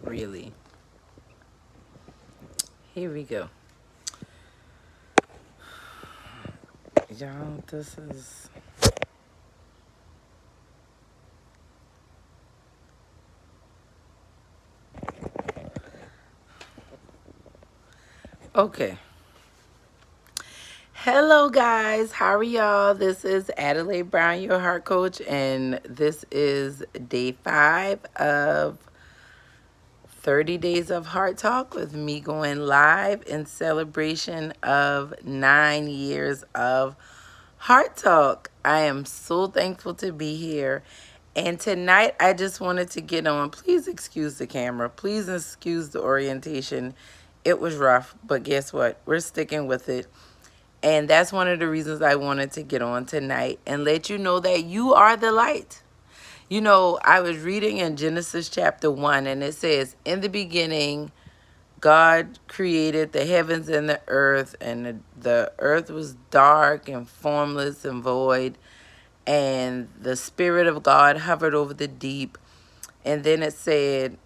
really. Here we go. Y'all, this is... Okay. Hello, guys. How are y'all? This is Adelai Brown, your heart coach, and this is day 5 of 30 Days of Heart Talk with me going live in celebration of 9 years of Heart Talk. I am so thankful to be here. And tonight, I just wanted to get on. Please excuse the camera. Please excuse the orientation. It was rough, but guess what? We're sticking with it. And that's one of the reasons I wanted to get on tonight and let you know that you are the light. You know, I was reading in Genesis chapter 1, and it says, in the beginning, God created the heavens and the earth, and the earth was dark and formless and void, and the Spirit of God hovered over the deep. And then it said,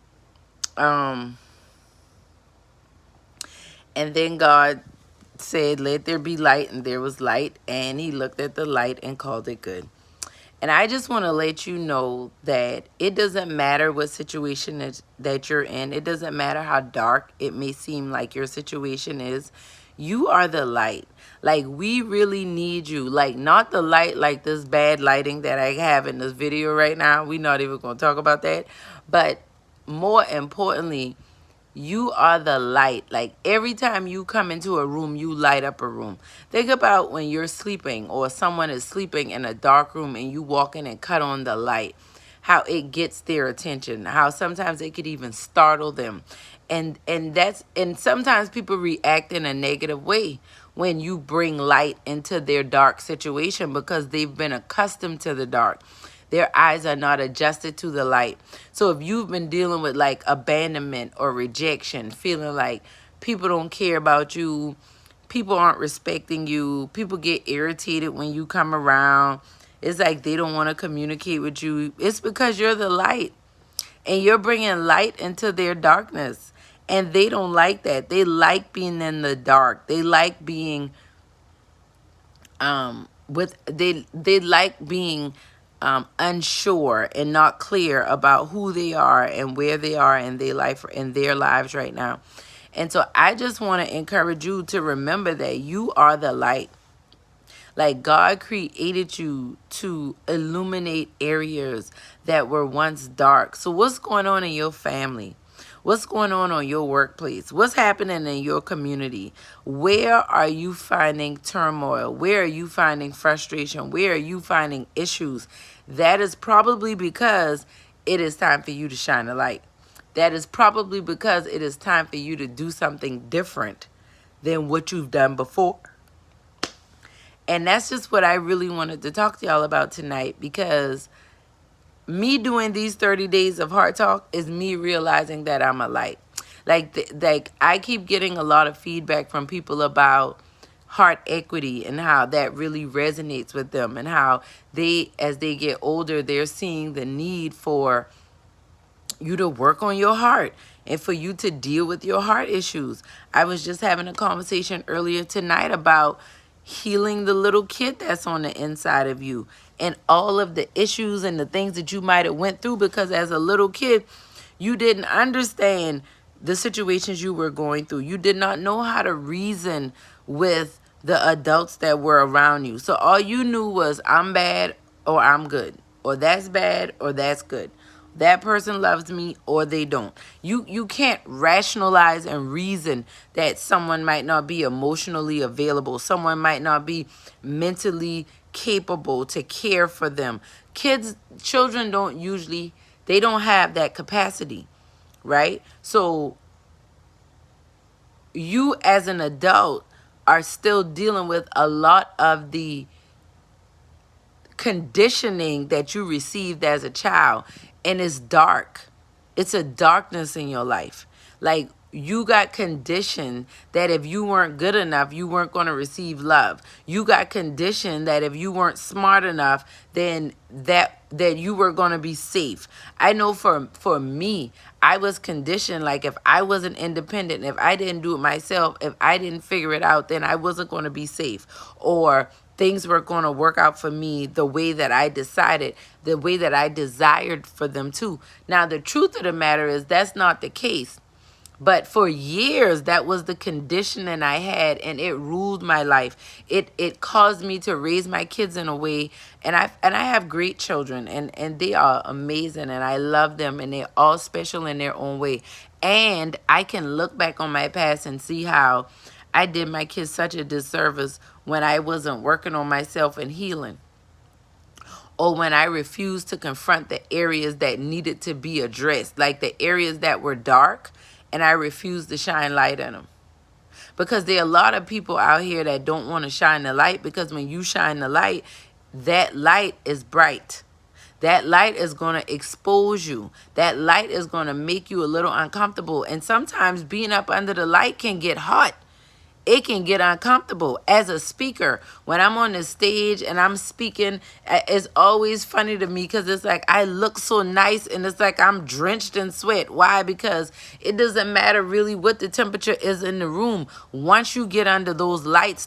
and then God said, let there be light, and there was light, and he looked at the light and called it good. And I just want to let you know that it doesn't matter what situation that you're in. It doesn't matter how dark it may seem like your situation is. You are the light. Like, we really need you. Like, not the light like this bad lighting that I have in this video right now. We're not even going to talk about that. But more importantly, you are the light. Like, every time you come into a room, you light up a room. Think about when you're sleeping or someone is sleeping in a dark room and you walk in and cut on the light, how it gets their attention, how sometimes it could even startle them. And sometimes people react in a negative way when you bring light into their dark situation because they've been accustomed to the dark. Their eyes are not adjusted to the light. So if you've been dealing with like abandonment or rejection, feeling like people don't care about you, people aren't respecting you, people get irritated when you come around, it's like they don't want to communicate with you, it's because you're the light and you're bringing light into their darkness. And they don't like that. They like being in the dark. They like being they like being unsure and not clear about who they are and where they are in their lives right now. And so I just want to encourage you to remember that you are the light. Like, God created you to illuminate areas that were once dark. So what's going on in your family? What's going on your workplace? What's happening in your community? Where are you finding turmoil? Where are you finding frustration? Where are you finding issues? That is probably because it is time for you to shine a light. That is probably because it is time for you to do something different than what you've done before. And that's just what I really wanted to talk to y'all about tonight, because me doing these 30 days of Heart Talk is me realizing that I'm a light. Like I keep getting a lot of feedback from people about heart equity and how that really resonates with them, and how as they get older, they're seeing the need for you to work on your heart and for you to deal with your heart issues. I was just having a conversation earlier tonight about healing the little kid that's on the inside of you and all of the issues and the things that you might have went through, because as a little kid, you didn't understand the situations you were going through. You did not know how to reason with the adults that were around you. So all you knew was, I'm bad or I'm good, or that's bad or that's good. That person loves me or they don't. You can't rationalize and reason that someone might not be emotionally available. Someone might not be mentally capable to care for them. Children they don't have that capacity, right? So you as an adult are still dealing with a lot of the conditioning that you received as a child, and it's dark. It's a darkness in your life. Like, you got conditioned that if you weren't good enough, you weren't going to receive love. You got conditioned that if you weren't smart enough, then that you were going to be safe. I know for me, I was conditioned like if I wasn't independent, if I didn't do it myself, if I didn't figure it out, then I wasn't going to be safe, or things were going to work out for me the way that I decided, the way that I desired for them to. Now, the truth of the matter is that's not the case. But for years, that was the conditioning I had, and it ruled my life. It caused me to raise my kids in a way, and I have great children, and they are amazing, and I love them, and they're all special in their own way. And I can look back on my past and see how I did my kids such a disservice when I wasn't working on myself and healing, or when I refused to confront the areas that needed to be addressed, like the areas that were dark, and I refused to shine light in them. Because there are a lot of people out here that don't want to shine the light, because when you shine the light, that light is bright. That light is going to expose you. That light is going to make you a little uncomfortable. And sometimes being up under the light can get hot. It can get uncomfortable. As a speaker, when I'm on the stage and I'm speaking, it's always funny to me because it's like I look so nice and it's like I'm drenched in sweat. Why? Because it doesn't matter really what the temperature is in the room. Once you get under those lights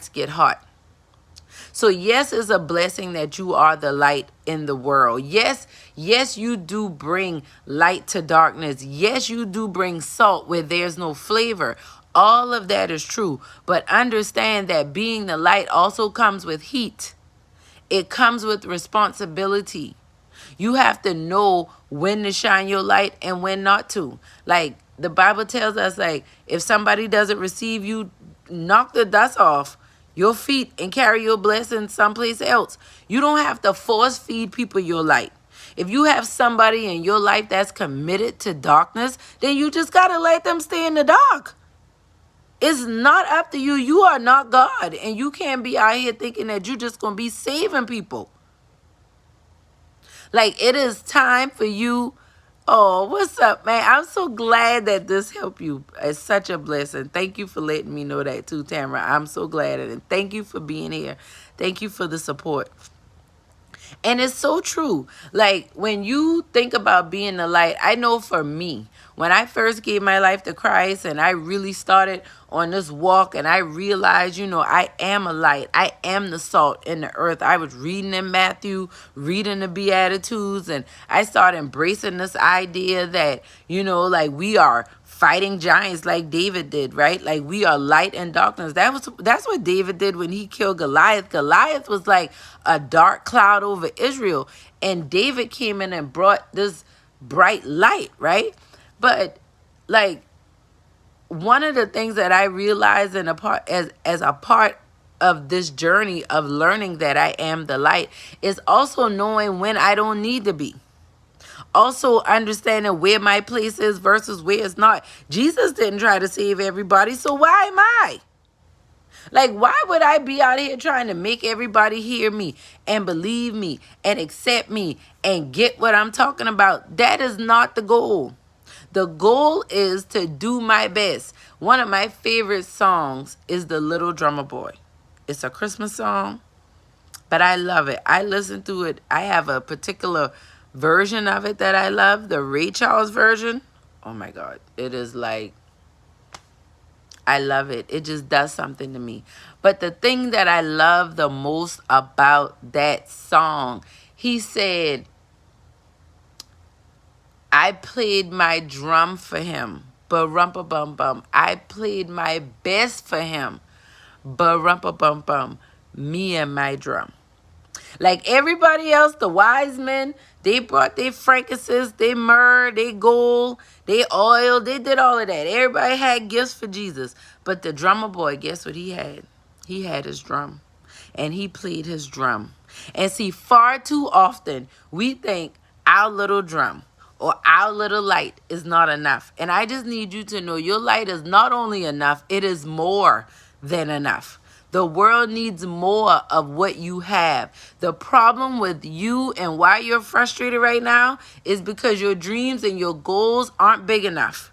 get hot. So yes, it's a blessing that you are the light in the world. Yes, you do bring light to darkness. Yes, you do bring salt where there's no flavor. All of that is true. But understand that being the light also comes with heat. It comes with responsibility. You have to know when to shine your light and when not to. Like the Bible tells us, like, if somebody doesn't receive you, knock the dust off your feet and carry your blessing someplace else. You don't have to force feed people your light. If you have somebody in your life that's committed to darkness, then you just got to let them stay in the dark. It's not up to you. You are not God. And you can't be out here thinking that you're just going to be saving people. Like, it is time for you. Oh, what's up, man? I'm so glad that this helped you. It's such a blessing. Thank you for letting me know that too, Tamara. I'm so glad. And thank you for being here. Thank you for the support. And it's so true. Like, when you think about being the light, I know for me, when I first gave my life to Christ and I really started on this walk and I realized, I am a light. I am the salt in the earth. I was reading in Matthew, reading the Beatitudes, and I started embracing this idea that, like we are fighting giants like David did, right? Like we are light and darkness. That's what David did when he killed Goliath. Goliath was like a dark cloud over Israel, and David came in and brought this bright light, right? But like one of the things that I realized as a part of this journey of learning that I am the light is also knowing when I don't need to be. Also understanding where my place is versus where it's not. Jesus didn't try to save everybody, so why am I? Like, why would I be out here trying to make everybody hear me and believe me and accept me and get what I'm talking about? That is not the goal. The goal is to do my best. One of my favorite songs is The Little Drummer Boy. It's a Christmas song, but I love it. I listen to it. I have a particular version of it that I love, the Ray Charles version. Oh my God. It is like, I love it. It just does something to me. But the thing that I love the most about that song, he said, I played my drum for him. Ba-rumpa-bum-bum. I played my best for him. Ba-rumpa-bum-bum. Me and my drum. Like everybody else, the wise men, they brought their frankincense, their myrrh, their gold, their oil. They did all of that. Everybody had gifts for Jesus. But the drummer boy, guess what he had? He had his drum. And he played his drum. And see, far too often, we think our little drum or our little light is not enough. And I just need you to know your light is not only enough, it is more than enough. The world needs more of what you have. The problem with you and why you're frustrated right now is because your dreams and your goals aren't big enough.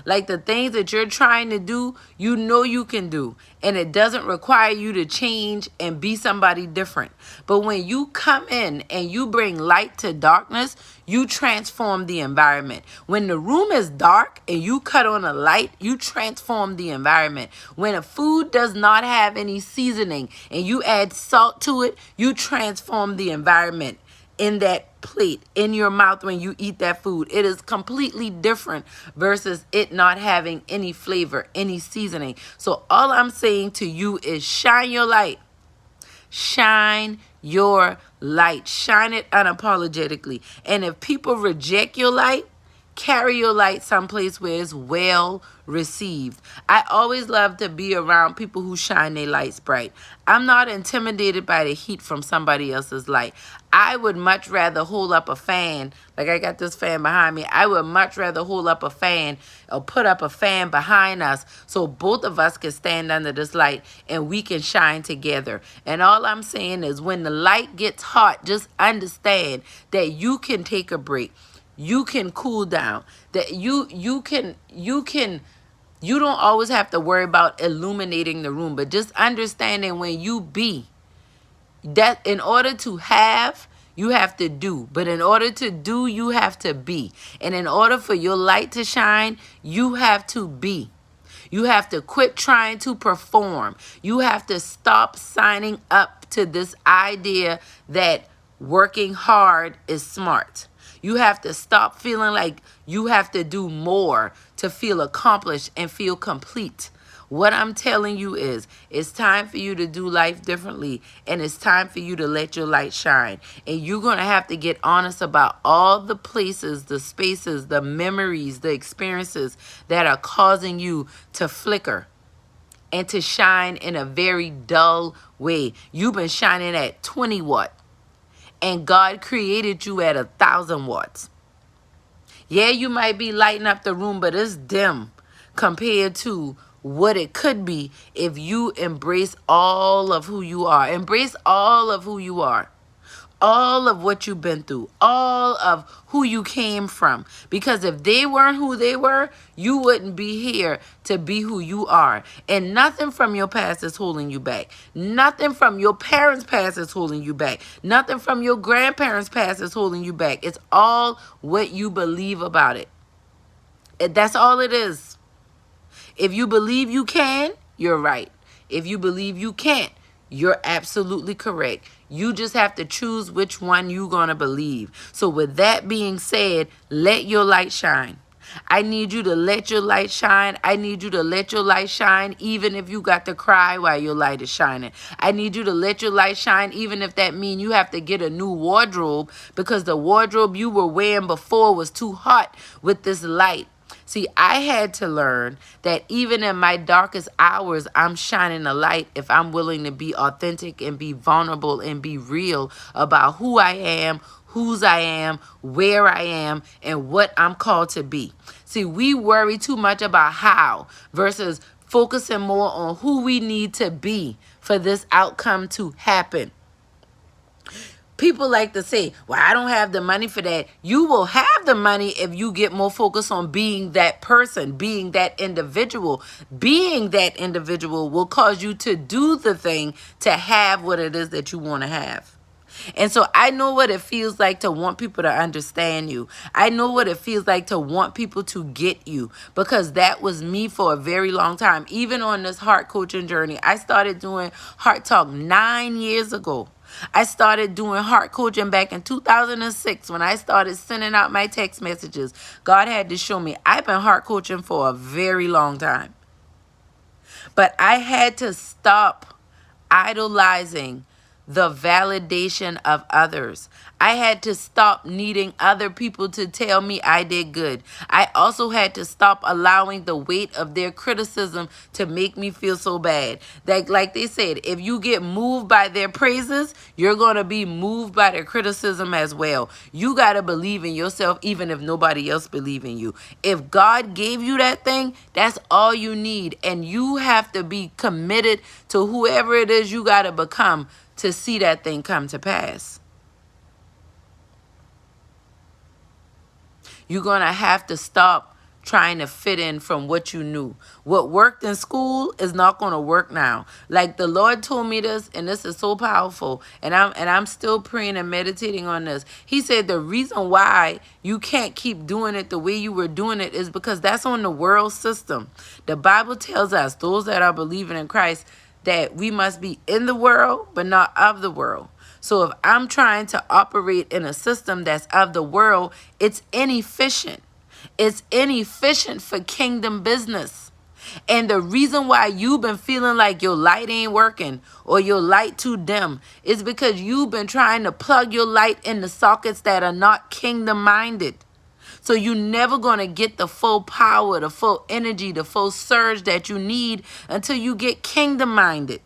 Like the things that you're trying to do, you know you can do. And it doesn't require you to change and be somebody different. But when you come in and you bring light to darkness, you transform the environment. When the room is dark and you cut on a light, you transform the environment. When a food does not have any seasoning and you add salt to it, you transform the environment in that plate, in your mouth when you eat that food. It is completely different versus it not having any flavor, any seasoning. So all I'm saying to you is shine your light. Shine your light. Shine it unapologetically. And if people reject your light, carry your light someplace where it's well received. I always love to be around people who shine their lights bright. I'm not intimidated by the heat from somebody else's light. I would much rather hold up a fan, like I got this fan behind me. I would much rather hold up a fan or put up a fan behind us so both of us can stand under this light and we can shine together. And all I'm saying is when the light gets hot, just understand that you can take a break. You can cool down. That you don't always have to worry about illuminating the room, but just understanding when you be that in order to have, you have to do. But in order to do, you have to be. And in order for your light to shine, you have to be. You have to quit trying to perform. You have to stop signing up to this idea that working hard is smart. You have to stop feeling like you have to do more to feel accomplished and feel complete. What I'm telling you is, it's time for you to do life differently, and it's time for you to let your light shine. And you're going to have to get honest about all the places, the spaces, the memories, the experiences that are causing you to flicker and to shine in a very dull way. You've been shining at 20 watt, and God created you at 1,000 watts. Yeah, you might be lighting up the room, but it's dim compared to what it could be if you embrace all of who you are. Embrace all of who you are. All of what you've been through. All of who you came from. Because if they weren't who they were, you wouldn't be here to be who you are. And nothing from your past is holding you back. Nothing from your parents' past is holding you back. Nothing from your grandparents' past is holding you back. It's all what you believe about it. That's all it is. If you believe you can, you're right. If you believe you can't, you're absolutely correct. You just have to choose which one you're going to believe. So with that being said, let your light shine. I need you to let your light shine. I need you to let your light shine even if you got to cry while your light is shining. I need you to let your light shine even if that means you have to get a new wardrobe because the wardrobe you were wearing before was too hot with this light. See, I had to learn that even in my darkest hours, I'm shining a light if I'm willing to be authentic and be vulnerable and be real about who I am, whose I am, where I am, and what I'm called to be. See, we worry too much about how versus focusing more on who we need to be for this outcome to happen. People like to say, well, I don't have the money for that. You will have the money if you get more focused on being that person, being that individual. Being that individual will cause you to do the thing to have what it is that you want to have. And so I know what it feels like to want people to understand you. I know what it feels like to want people to get you because that was me for a very long time. Even on this heart coaching journey, I started doing Heart Talk 9 years ago. I started doing heart coaching back in 2006 when I started sending out my text messages. God had to show me I've been heart coaching for a very long time. But I had to stop idolizing the validation of others. I had to stop needing other people to tell me I did good. I also had to stop allowing the weight of their criticism to make me feel so bad. That, like they said, if you get moved by their praises, you're going to be moved by their criticism as well. You got to believe in yourself even if nobody else believes in you. If God gave you that thing, that's all you need. And you have to be committed to whoever it is you got to become to see that thing come to pass. You're going to have to stop trying to fit in from what you knew. What worked in school is not going to work now. Like the Lord told me this, and this is so powerful, and I'm still praying and meditating on this. He said the reason why you can't keep doing it the way you were doing it is because that's on the world system. The Bible tells us, those that are believing in Christ, that we must be in the world but not of the world. So if I'm trying to operate in a system that's of the world, it's inefficient. It's inefficient for kingdom business. And the reason why you've been feeling like your light ain't working or your light too dim is because you've been trying to plug your light in the sockets that are not kingdom minded. So you're never going to get the full power, the full energy, the full surge that you need until you get kingdom minded,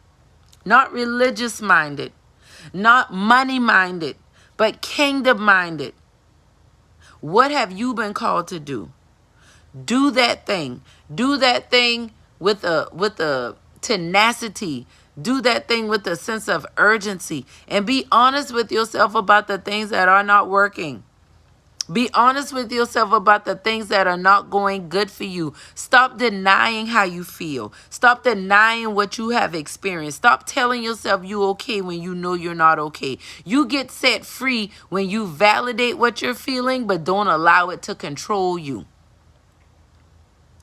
not religious minded, not money minded, but kingdom minded. What have you been called to do? Do that thing. Do that thing with a tenacity. Do that thing with a sense of urgency. And be honest with yourself about the things that are not working. Be honest with yourself about the things that are not going good for you. Stop denying how you feel. Stop denying what you have experienced. Stop telling yourself you're okay when you know you're not okay. You get set free when you validate what you're feeling, but don't allow it to control you.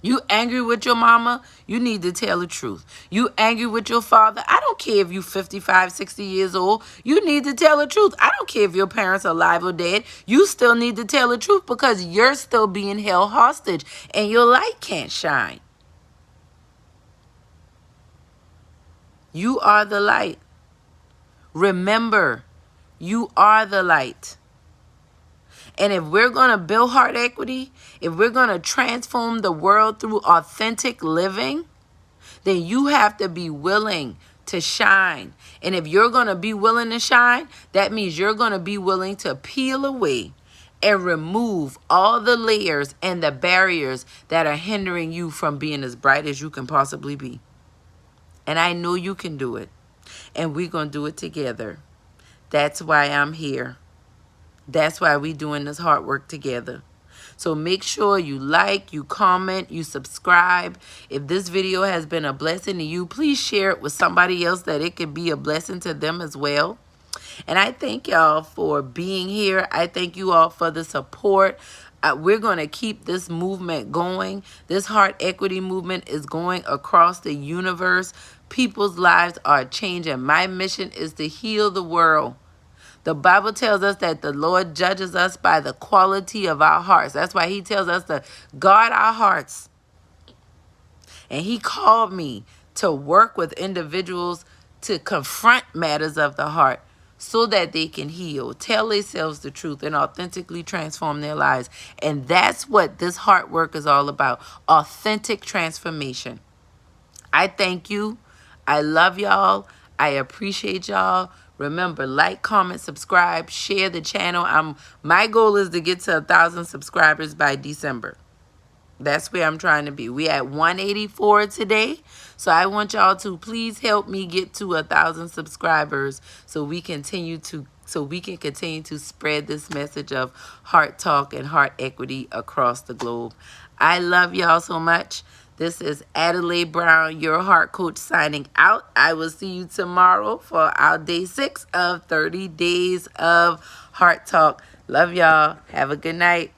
You angry with your mama? You need to tell the truth. You angry with your father? I don't care if you 55, 60 years old. You need to tell the truth. I don't care if your parents are alive or dead. You still need to tell the truth because you're still being held hostage and your light can't shine. You are the light. Remember, you are the light. And if we're going to build heart equity, if we're going to transform the world through authentic living, then you have to be willing to shine. And if you're going to be willing to shine, that means you're going to be willing to peel away and remove all the layers and the barriers that are hindering you from being as bright as you can possibly be. And I know you can do it. And we're going to do it together. That's why I'm here. That's why we're doing this hard work together. So make sure you like, you comment, you subscribe. If this video has been a blessing to you, please share it with somebody else that it could be a blessing to them as well. And I thank y'all for being here. I thank you all for the support. We're going to keep this movement going. This heart equity movement is going across the universe. People's lives are changing. My mission is to heal the world. The Bible tells us that the Lord judges us by the quality of our hearts. That's why he tells us to guard our hearts. And he called me to work with individuals to confront matters of the heart so that they can heal, tell themselves the truth, and authentically transform their lives. And that's what this heart work is all about, authentic transformation. I thank you. I love y'all. I appreciate y'all. Remember, like, comment, subscribe, share the channel. My goal is to get to 1,000 subscribers by December. That's where I'm trying to be. We at 184 today. So I want y'all to please help me get to 1,000 subscribers so we can continue to spread this message of heart talk and heart equity across the globe. I love y'all so much. This is Adelai Brown, your heart coach, signing out. I will see you tomorrow for our day 6 of 30 days of heart talk. Love y'all. Have a good night.